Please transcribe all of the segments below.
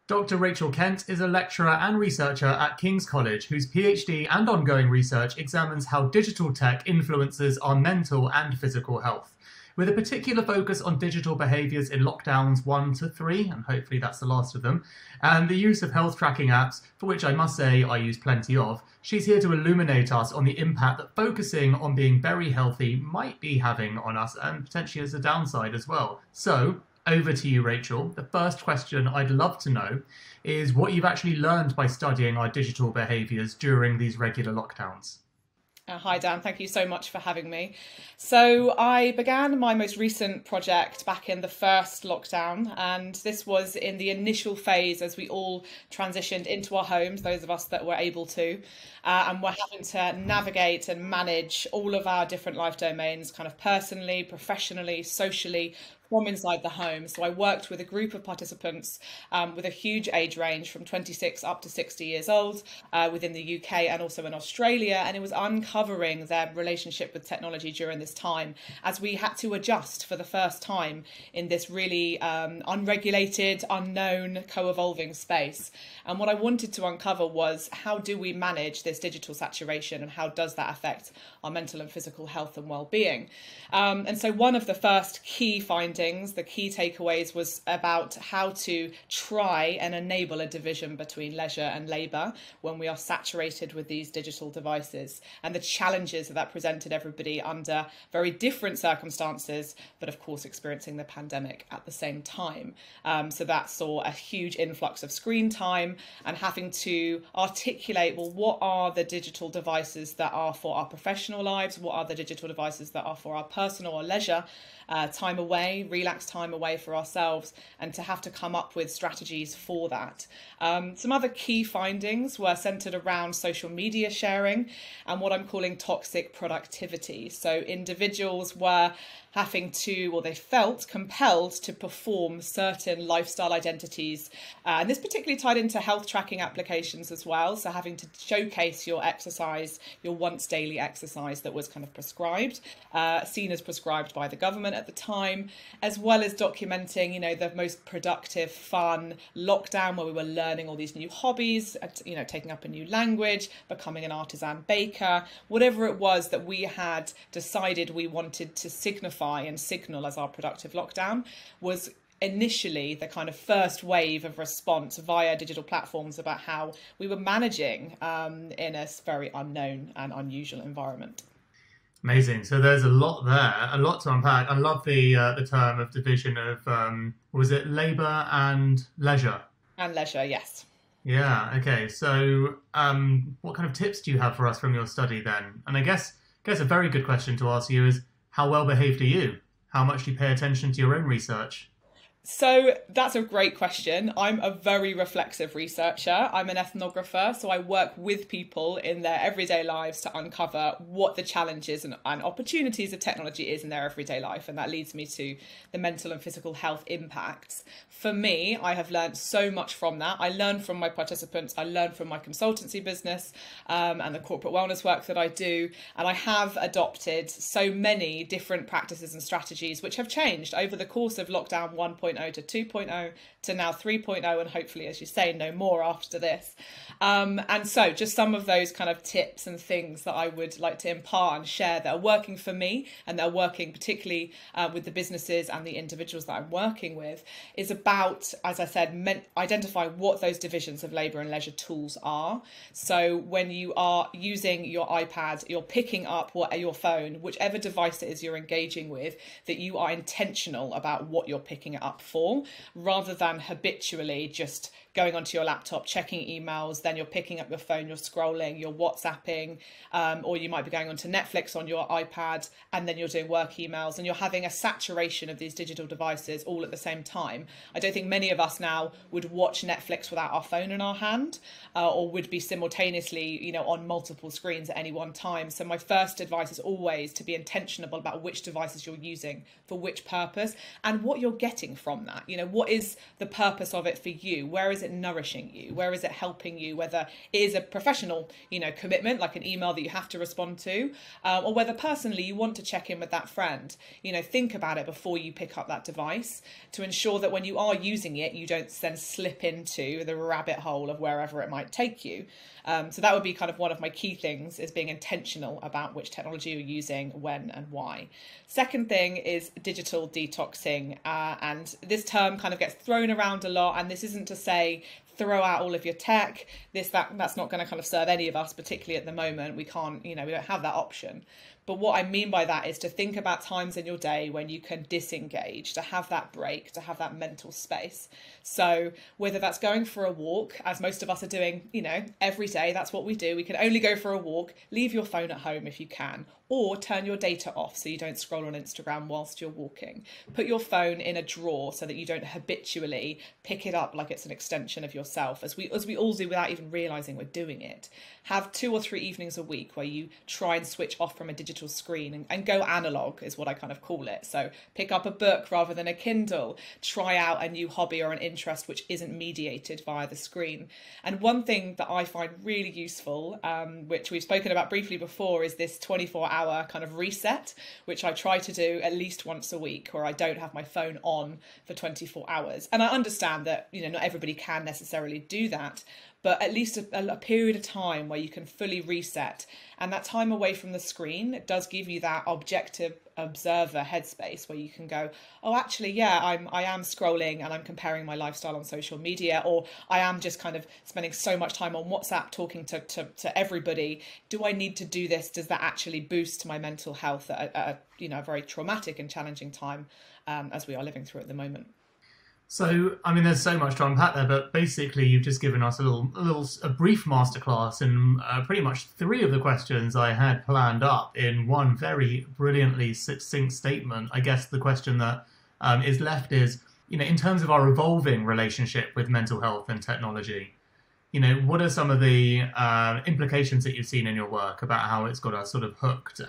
Dr Rachael Kent is a lecturer and researcher at King's College whose PhD and ongoing research examines how digital tech influences our mental and physical health, with a particular focus on digital behaviours in lockdowns 1 to 3, and hopefully that's the last of them, and the use of health tracking apps, for which I must say I use plenty of. She's here to illuminate us on the impact that focusing on being very healthy might be having on us, and potentially as a downside as well. So, over to you, Rachel. The first question I'd love to know is what you've actually learned by studying our digital behaviours during these regular lockdowns. Hi Dan, thank you so much for having me. So I began my most recent project back in the first lockdown, and this was in the initial phase as we all transitioned into our homes, those of us that were able to, and were having to navigate and manage all of our different life domains, kind of personally, professionally, socially, from inside the home. So I worked with a group of participants with a huge age range from 26 up to 60 years old within the UK and also in Australia. And it was uncovering their relationship with technology during this time as we had to adjust for the first time in this really unregulated, unknown, co-evolving space. And what I wanted to uncover was how do we manage this digital saturation and how does that affect our mental and physical health and well-being? And so one of the first key findings, the key takeaways, was about how to try and enable a division between leisure and labour when we are saturated with these digital devices, and the challenges that presented everybody under very different circumstances, but of course experiencing the pandemic at the same time. So that saw a huge influx of screen time and having to articulate, well, what are the digital devices that are for our professional lives? What are the digital devices that are for our personal or leisure time away, relaxed time away for ourselves, and to have to come up with strategies for that. Some other key findings were centered around social media sharing and what I'm calling toxic productivity. So individuals were having to, or they felt compelled to perform certain lifestyle identities. And this particularly tied into health tracking applications as well. So having to showcase your exercise, your once daily exercise that was kind of prescribed, seen as prescribed by the government at the time, as well as documenting, the most productive, fun lockdown where we were learning all these new hobbies, taking up a new language, becoming an artisan baker, whatever it was that we had decided we wanted to signify and signal as our productive lockdown was initially the kind of first wave of response via digital platforms about how we were managing in a very unknown and unusual environment. Amazing. So there's a lot there, a lot to unpack. I love the term of division of, was it labour and leisure? And leisure, yes. Yeah, okay. So what kind of tips do you have for us from your study then? And I guess a very good question to ask you is, how well behaved are you? How much do you pay attention to your own research? So that's a great question. I'm a very reflexive researcher. I'm an ethnographer, so I work with people in their everyday lives to uncover what the challenges and opportunities of technology is in their everyday life. And that leads me to the mental and physical health impacts. For me, I have learned so much from that. I learn from my participants. I learn from my consultancy business and the corporate wellness work that I do. And I have adopted so many different practices and strategies which have changed over the course of lockdown 1.0 to 2.0 to now 3.0, and hopefully, as you say, no more after this. And so just some of those kind of tips and things that I would like to impart and share that are working for me and that are working particularly with the businesses and the individuals that I'm working with is about, as I said, identifying what those divisions of labour and leisure tools are. So when you are using your iPad, you're picking up your phone, whichever device it is you're engaging with, that you are intentional about what you're picking it up for, rather than habitually just going onto your laptop, checking emails, then you're picking up your phone, you're scrolling, you're WhatsApping, or you might be going onto Netflix on your iPad, and then you're doing work emails, and you're having a saturation of these digital devices all at the same time. I don't think many of us now would watch Netflix without our phone in our hand, or would be simultaneously, on multiple screens at any one time. So my first advice is always to be intentional about which devices you're using for which purpose and what you're getting from that. What is the purpose of it for you? Where is it it nourishing you? Where is it helping you? Whether it is a professional, commitment, like an email that you have to respond to, or whether personally you want to check in with that friend. Think about it before you pick up that device to ensure that when you are using it, you don't then slip into the rabbit hole of wherever it might take you. So that would be kind of one of my key things, is being intentional about which technology you're using, when and why. Second thing is digital detoxing. And this term kind of gets thrown around a lot. And this isn't to say throw out all of your tech. That's not going to kind of serve any of us, particularly at the moment. We can't, we don't have that option. But what I mean by that is to think about times in your day when you can disengage, to have that break, to have that mental space. So whether that's going for a walk, as most of us are doing, every day, that's what we do. We can only go for a walk. Leave your phone at home if you can, or turn your data off so you don't scroll on Instagram whilst you're walking. Put your phone in a drawer so that you don't habitually pick it up like it's an extension of yourself, as we all do without even realizing we're doing it. Have 2 or 3 evenings a week where you try and switch off from a digital screen and go analog, is what I kind of call it. So pick up a book rather than a Kindle. Try out a new hobby or an interest which isn't mediated via the screen. And one thing that I find really useful, which we've spoken about briefly before, is this 24-hour kind of reset, which I try to do at least once a week, where I don't have my phone on for 24 hours. And I understand that, not everybody can necessarily do that, but at least a period of time where you can fully reset. And that time away from the screen does give you that objective observer headspace where you can go, oh, actually, yeah, I am scrolling and I'm comparing my lifestyle on social media, or I am just kind of spending so much time on WhatsApp talking to everybody. Do I need to do this? Does that actually boost my mental health at a very traumatic and challenging time as we are living through at the moment? So, there's so much to unpack there, but basically you've just given us a brief masterclass in pretty much 3 of the questions I had planned up in one very brilliantly succinct statement. I guess the question that is left is, in terms of our evolving relationship with mental health and technology, what are some of the implications that you've seen in your work about how it's got us sort of hooked?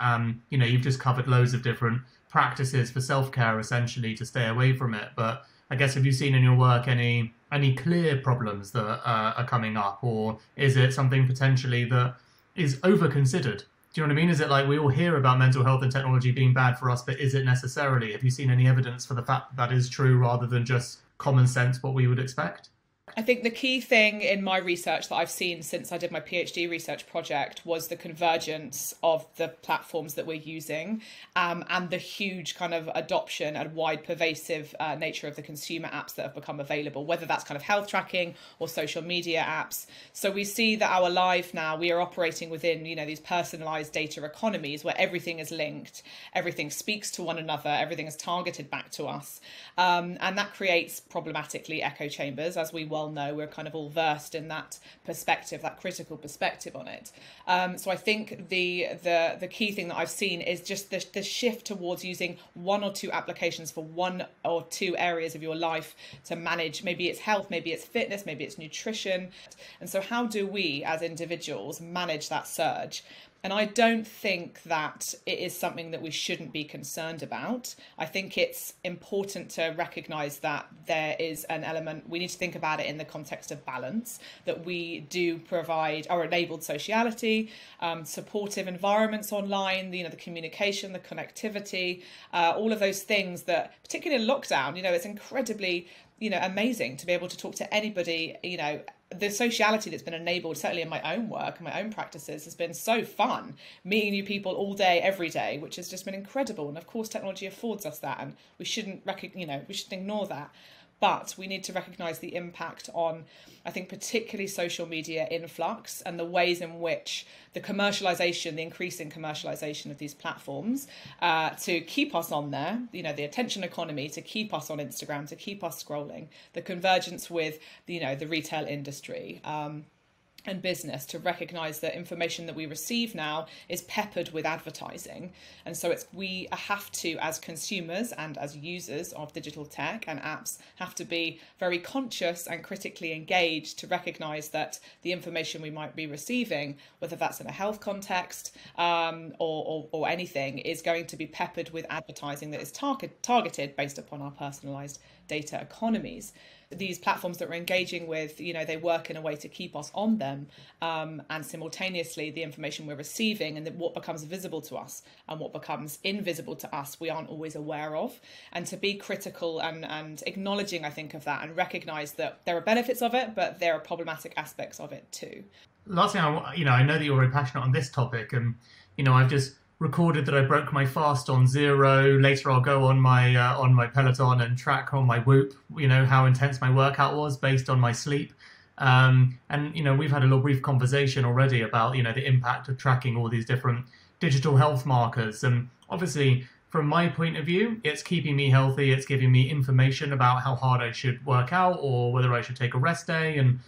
You've just covered loads of different practices for self-care, essentially, to stay away from it, but I guess, have you seen in your work any clear problems that are coming up, or is it something potentially that is over-considered? Do you know what I mean? Is it like we all hear about mental health and technology being bad for us, but is it necessarily? Have you seen any evidence for the fact that is true rather than just common sense, what we would expect? I think the key thing in my research that I've seen since I did my PhD research project was the convergence of the platforms that we're using, and the huge kind of adoption and wide pervasive nature of the consumer apps that have become available, whether that's kind of health tracking or social media apps. So we see that our life now, we are operating within, these personalized data economies where everything is linked, everything speaks to one another, everything is targeted back to us. And that creates problematically echo chambers, as we well know. We're kind of all versed in that perspective, that critical perspective on it. So I think the key thing that I've seen is just the shift towards using 1 or 2 applications for 1 or 2 areas of your life to manage. Maybe it's health, maybe it's fitness, maybe it's nutrition. And so how do we as individuals manage that surge? And I don't think that it is something that we shouldn't be concerned about. I think it's important to recognise that there is an element, we need to think about it in the context of balance, that we do provide our enabled sociality, supportive environments online, the communication, the connectivity, all of those things that, particularly in lockdown, it's incredibly, amazing to be able to talk to anybody, the sociality that's been enabled, certainly in my own work and my own practices, has been so fun, meeting new people all day, every day, which has just been incredible. And of course, technology affords us that, and we shouldn't we shouldn't ignore that. But we need to recognise the impact on, I think, particularly social media influx and the ways in which the commercialisation, the increasing commercialisation of these platforms to keep us on there, the attention economy, to keep us on Instagram, to keep us scrolling, the convergence with, the retail industry, and business, to recognise that information that we receive now is peppered with advertising. And so we have to, as consumers and as users of digital tech and apps, have to be very conscious and critically engaged to recognise that the information we might be receiving, whether that's in a health context or anything, is going to be peppered with advertising that is targeted based upon our personalised data economies. These platforms that we're engaging with, they work in a way to keep us on them, and simultaneously the information we're receiving and what becomes visible to us and what becomes invisible to us, we aren't always aware of. And to be critical and acknowledging, I think, of that, and recognise that there are benefits of it, but there are problematic aspects of it too. Last thing, I know that you're very passionate on this topic, and I've just recorded that I broke my fast on 0. Later, I'll go on my Peloton and track on my Whoop, how intense my workout was based on my sleep. And we've had a little brief conversation already about the impact of tracking all these different digital health markers. And obviously, from my point of view, it's keeping me healthy. It's giving me information about how hard I should work out or whether I should take a rest day. And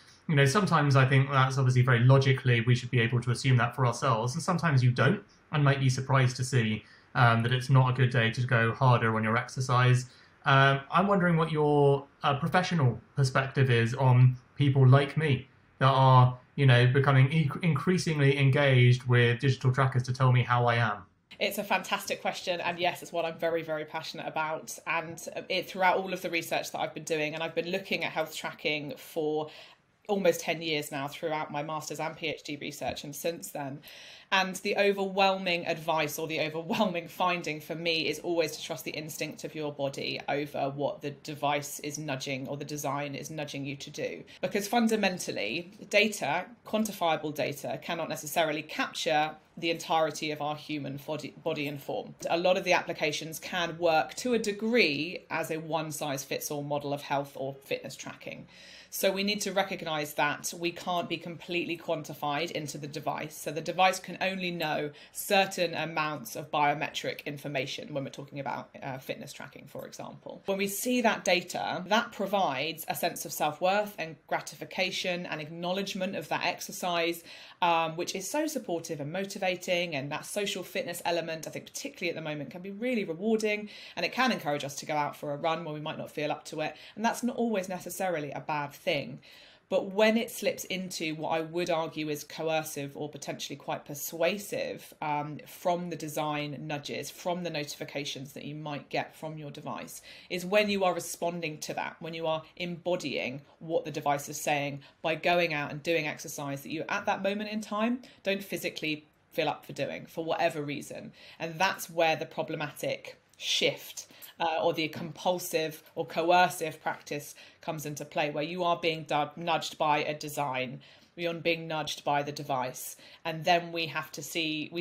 sometimes I think that's obviously very logically we should be able to assume that for ourselves, and sometimes you don't. And might be surprised to see that it's not a good day to go harder on your exercise. I'm wondering what your professional perspective is on people like me that are, becoming increasingly engaged with digital trackers to tell me how I am. It's a fantastic question, and yes, it's what I'm very, very passionate about. And throughout all of the research that I've been doing, and I've been looking at health tracking for almost 10 years now throughout my master's and PhD research and since then. And the overwhelming advice or the overwhelming finding for me is always to trust the instinct of your body over what the device is nudging or the design is nudging you to do. Because fundamentally, data, quantifiable data, cannot necessarily capture the entirety of our human body and form. A lot of the applications can work to a degree as a one-size-fits-all model of health or fitness tracking. So we need to recognise that we can't be completely quantified into the device. So the device can only know certain amounts of biometric information when we're talking about fitness tracking, for example. When we see that data, that provides a sense of self-worth and gratification and acknowledgement of that exercise, which is so supportive and motivating. And that social fitness element, I think particularly at the moment, can be really rewarding, and it can encourage us to go out for a run when we might not feel up to it. And that's not always necessarily a bad thing. But when it slips into what I would argue is coercive or potentially quite persuasive from the design nudges, from the notifications that you might get from your device, is when you are responding to that, when you are embodying what the device is saying by going out and doing exercise that you at that moment in time don't physically feel up for doing for whatever reason. And that's where the problematic shift or the compulsive or coercive practice comes into play, where you are being nudged by a design, you're being nudged by the device, and then we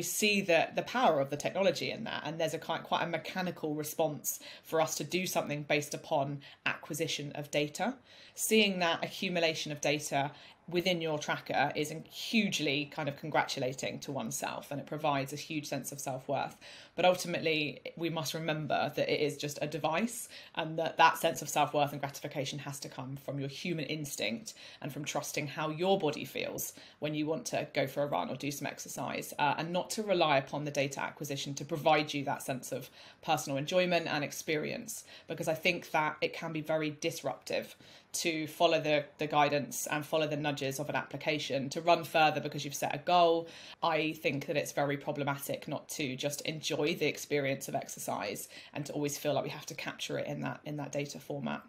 see the power of the technology in that, and there's quite a mechanical response for us to do something based upon acquisition of data. Seeing that accumulation of data within your tracker is hugely kind of congratulating to oneself, and it provides a huge sense of self-worth. But ultimately, we must remember that it is just a device, and that sense of self-worth and gratification has to come from your human instinct and from trusting how your body feels when you want to go for a run or do some exercise, and not to rely upon the data acquisition to provide you that sense of personal enjoyment and experience, because I think that it can be very disruptive to follow the guidance and follow the nudges of an application to run further because you've set a goal. I think that it's very problematic not to just enjoy the experience of exercise and to always feel like we have to capture it in that data format.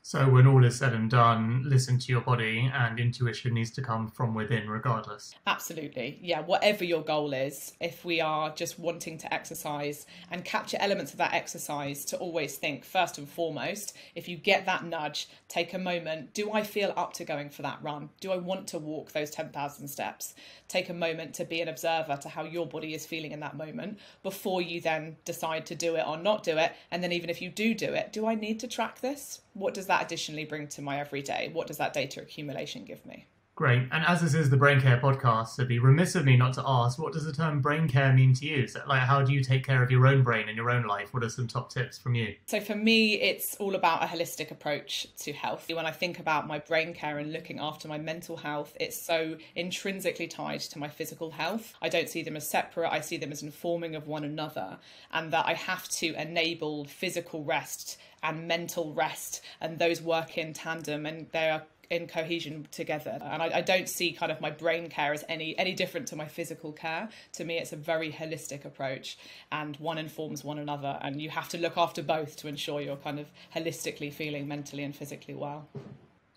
So when all is said and done, listen to your body, and intuition needs to come from within regardless. Absolutely. Yeah, whatever your goal is, if we are just wanting to exercise and capture elements of that exercise, to always think first and foremost, if you get that nudge, take a moment. Do I feel up to going for that run? Do I want to walk those 10,000 steps? Take a moment to be an observer to how your body is feeling in that moment before you then decide to do it or not do it. And then even if you do it, do I need to track this? What does that additionally bring to my everyday? What does that data accumulation give me? Great. And as this is the Braincare podcast, it'd be remiss of me not to ask, what does the term Braincare mean to you? So, how do you take care of your own brain in your own life? What are some top tips from you? So for me, it's all about a holistic approach to health. When I think about my Braincare and looking after my mental health, it's so intrinsically tied to my physical health. I don't see them as separate. I see them as informing of one another, and that I have to enable physical rest and mental rest, and those work in tandem, and they are in cohesion together. And I don't see kind of my brain care as any different to my physical care. To me, it's a very holistic approach, and one informs one another, and you have to look after both to ensure you're kind of holistically feeling mentally and physically well.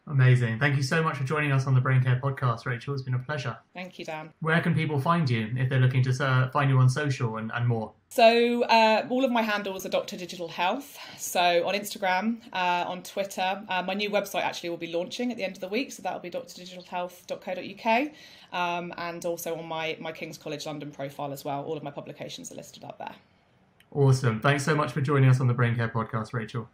Amazing. Thank you so much for joining us on the Braincare podcast, Rachel. It's been a pleasure. Thank you, Dan. Where can people find you if they're looking to find you on social and more? So all of my handles are Dr Digital Health. So on Instagram, on Twitter. My new website actually will be launching at the end of the week, so that'll be drdigitalhealth.co.uk. And also on my King's College London profile as well. All of my publications are listed up there. Awesome. Thanks so much for joining us on the Braincare podcast, Rachel.